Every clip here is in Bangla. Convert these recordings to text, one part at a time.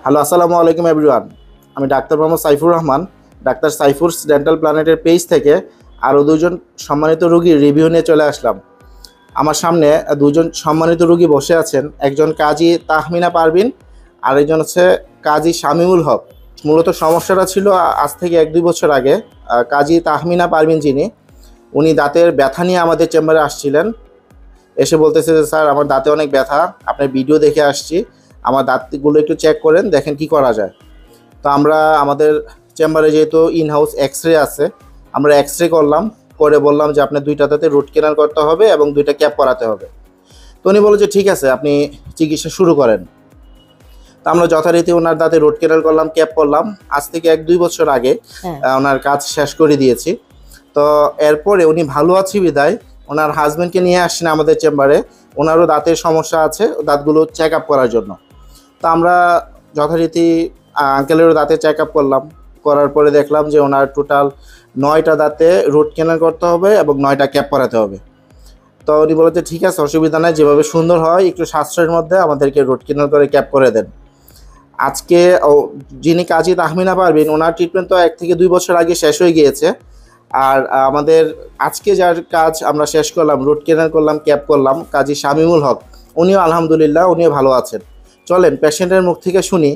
হ্যালো, আসসালামু আলাইকুম এভরিওয়ান। আমি doctor Mohammad Saifur Rahman, doctor সাইফুরস dental প্ল্যানেটের page থেকে আরও দুজন সম্মানিত রোগীর রিভিউ নিয়ে চলে আসলাম। আমার সামনে দুজন সম্মানিত রোগী বসে আছেন, একজন কাজী তাহমিনা পারভিন আর একজন হচ্ছে কাজী শামিউল হক। মূলত সমস্যাটা ছিল আজ থেকে 1-2 বছর আগে। কাজী তাহমিনা পারভিন যিনি, উনি দাঁতের ব্যথা নিয়ে আমাদের চেম্বারে আসছিলেন। এসে বলতেছে যে স্যার, আমার দাঁতে অনেক ব্যথা, আপনার ভিডিও দেখে আসছি, আমার দাঁতগুলো একটু চেক করেন, দেখেন কি করা যায়। তো আমরা আমাদের চেম্বারে যেহেতু ইনহাউস এক্স-রে আছে, আমরা এক্স-রে করলাম, করে বললাম যে আপনার 2টা দাঁতে রুট ক্যানাল করতে হবে এবং 2টা ক্যাপ করাতে হবে। তো উনি বলল যে ঠিক আছে, আপনি চিকিৎসা শুরু করেন। তো আমরা যথারীতি ওনার দাঁতে রুট ক্যানাল করলাম, ক্যাপ করলাম। আজ থেকে 1-2 বছর আগে ওনার কাজ শেষ করে দিয়েছি। তো এরপরে উনি ভালো আছে বিদায় ওনার হাজব্যান্ডকে নিয়ে আসছেন আমাদের চেম্বারে। ওনারও দাঁতের সমস্যা আছে, দাঁতগুলো চেক আপ করার জন্য। তো আমরা যথারীতি আঙ্কেলেরও দাঁতে চেক আপ করলাম, করার পরে দেখলাম যে ওনার টোটাল 9টা দাঁতে রুট ক্যানাল করতে হবে এবং 9টা ক্যাপ করাতে হবে। তো উনি বলেছে ঠিক আছে, অসুবিধা নাই, যেভাবে সুন্দর হয় একটু সাশ্রয়ের মধ্যে আমাদেরকে রুট ক্যানাল করে ক্যাপ করে দেন। আজকে যিনি কাজী তাহমিনা পারভিন, ওনার ট্রিটমেন্ট তো 1 থেকে 2 বছর আগে শেষ হয়ে গিয়েছে। আর আমাদের আজকে যার কাজ আমরা শেষ করলাম, রুট ক্যানাল করলাম, ক্যাপ করলাম, কাজী শামিউল হক, উনিও আলহামদুলিল্লাহ উনিও ভালো আছেন। চলেন পেশেন্টের মুখ থেকে শুনি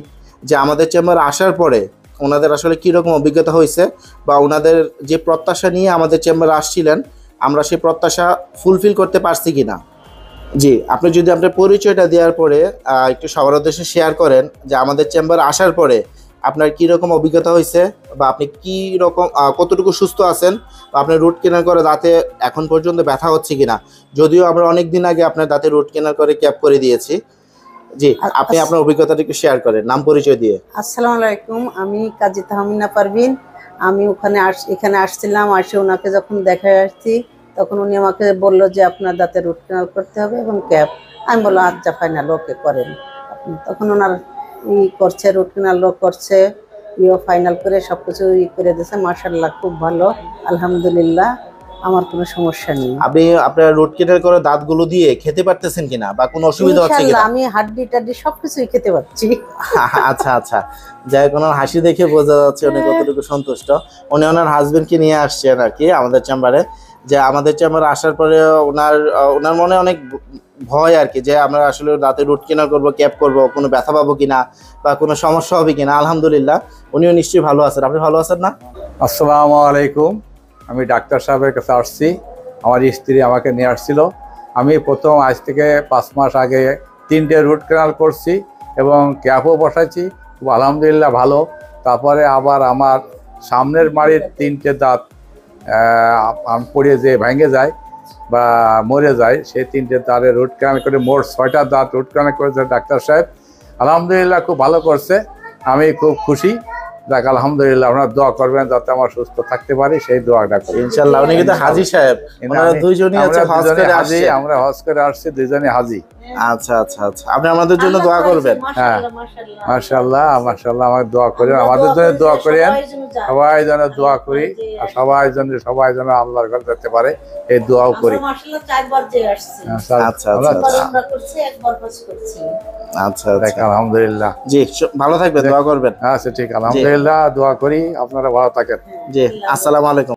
যে আমাদের চেম্বারে আসার পরে ওনাদের আসলে কীরকম অভিজ্ঞতা হয়েছে বা ওনাদের যে প্রত্যাশা নিয়ে আমাদের চেম্বারে আসছিলেন, আমরা সেই প্রত্যাশা ফুলফিল করতে পারছি কিনা। জি, আপনি যদি আপনার পরিচয়টা দেওয়ার পরে একটু সবার উদ্দেশ্যে শেয়ার করেন যে আমাদের চেম্বারে আসার পরে আপনার কী রকম অভিজ্ঞতা হয়েছে বা আপনি কী রকম কতটুকু সুস্থ আছেন বা আপনার রুট ক্যানাল করে দাঁতে এখন পর্যন্ত ব্যথা হচ্ছে কিনা। যদিও আমরা অনেক দিন আগে আপনার দাঁতে রুট ক্যানাল করে ক্যাপ করে দিয়েছি। জি, আপনি আপনার অভিজ্ঞতাটা একটু শেয়ার করেন, নাম পরিচয় দিয়ে। আসসালামু আলাইকুম, আমি কাজী তাহমিনা পারভিন। আমি এখানে আসছিলাম, আসে ওনাকে যখন দেখা আসছি তখন উনি আমাকে বললো যে আপনার দাঁতে রুট ক্যানাল করতে হবে এবং ক্যাপ। আমি বললাম আচ্ছা ফাইনাল, ওকে করেন আপনি। তখন ওনার করছে, রুট ক্যানাল করছে, ফাইনাল করে সব কিছু করে দিয়েছে। মাশাআল্লাহ, খুব ভালো, আলহামদুলিল্লাহ, আমার কোনো সমস্যা নেই। আপনি আপনার রুট ক্যানাল করে দাঁতগুলো দিয়ে খেতে পারতেছেন কিনা বা কোনো অসুবিধা হচ্ছে কিনা? আমি হাড্ডি টাড্ডি সবকিছুই খেতে পারছি। আচ্ছা আচ্ছা, যাই কোনো হাসি দেখে বোঝা যাচ্ছে উনি কতটুকু সন্তুষ্ট। উনি ওনার হাজবেন্ডকে নিয়ে আসছেন আর কি আমাদের চেম্বারে। যে আমাদের চেম্বারে আসার পরে ওনার মনে অনেক ভয় আর কি, যে আমরা আসলে দাঁতে রুট ক্যানাল করবো, ক্যাপ করবো, কোনো ব্যথা পাবো কিনা বা কোনো সমস্যা হবে কিনা। আলহামদুলিল্লাহ উনিও নিশ্চয়ই ভালো আছেন। আপনি ভালো আছেন না? আসসালামু আলাইকুম, আমি ডাক্তার সাহেবের কাছে আসছি। আমার স্ত্রী আমাকে নিয়ে আসছিল। আমি প্রথম আজ থেকে 5 মাস আগে 3টে রুট ক্যানাল করছি এবং ক্যাপও বসাইছি, খুব আলহামদুলিল্লাহ ভালো। তারপরে আবার আমার সামনের মাড়ির 3টে দাঁত পড়ে যে ভেঙে যায় বা মরে যায়, সেই 3টে দাঁতে রুট ক্যানাল করে মোট 6টা দাঁত রুট ক্যানাল করেছে ডাক্তার সাহেব। আলহামদুলিল্লাহ খুব ভালো করছে, আমি খুব খুশি। দেখ আলহামদুলিল্লাহ, আপনারা দোয়া করবেন যাতে আমরা সুস্থ থাকতে পারি, সেই দোয়াটা করি ইনশাআল্লাহ। উনি কিন্তু হাজী সাহেব, ওনারা দুইজনই আছে হজ করে আসছে। আমরা হজ করে আসছি, দুইজনই হাজী। আচ্ছা আচ্ছা আচ্ছা, আপনি আমাদের জন্য দোয়া করবেন। হ্যাঁ মাশাআল্লাহ মাশাআল্লাহ, আমাদের দোয়া করেন, আমাদের জন্য দোয়া করেন, সবাই যেন দোয়া করি আর সবাই যেন আল্লাহর ঘরে যেতে পারে, এই দোয়াও করি। আচ্ছা আচ্ছা আচ্ছা, আলহামদুলিল্লাহ। জি, ভালো থাকবেন, দোয়া করবেন। আচ্ছা ঠিক, আলহামদুলিল্লাহ, দোয়া করি আপনারা ভালো থাকেন। জি, আসসালামু আলাইকুম।